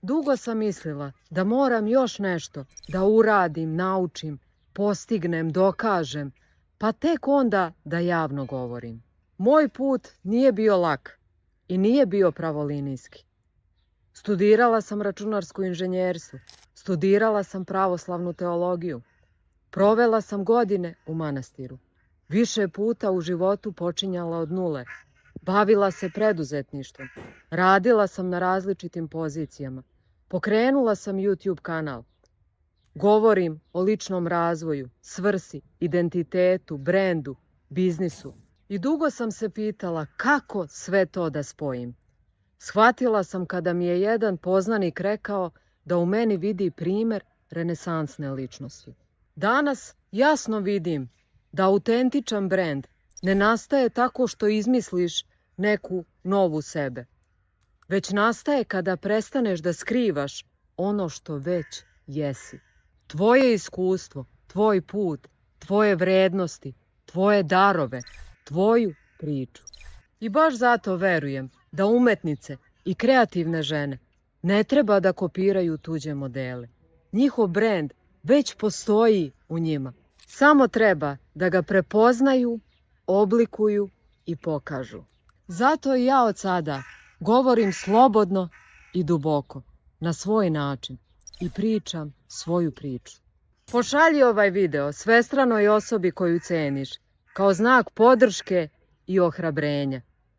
Dugo sam mislila da moram još nešto da uradim, naučim, postignem, dokažem, pa tek onda da javno govorim. Moj put nije bio lak i nije bio pravolinijski. Studirala sam računarsko inženjerstvo, studirala sam pravoslavnu teologiju, provela sam godine u manastiru. Više puta u životu počinjala od nule, bavila se preduzetništvom, radila sam na različitim pozicijama, pokrenula sam YouTube kanal. Govorim o ličnom razvoju, svrsi, identitetu, brendu, biznisu. I dugo sam se pitala kako sve to da spojim. Shvatila sam kada mi je jedan poznanik rekao da u meni vidi primer renesansne ličnosti. Danas jasno vidim da autentičan brend ne nastaje tako što izmisliš neku novu sebe, već nastaje kada prestaneš da skrivaš ono što već jesi. Tvoje iskustvo, tvoj put, tvoje vrednosti, tvoje darove, tvoju priču. I baš zato verujem da umetnice i kreativne žene ne treba da kopiraju tuđe modele. Njihov brend već postoji u njima. Samo treba da ga prepoznaju, oblikuju i pokažu. Zato i ja od sada govorim slobodno i duboko, na svoj način i pričam svoju priču. Pošalji ovaj video svestranoj osobi koju ceniš, kao znak podrške i ohrabrenja.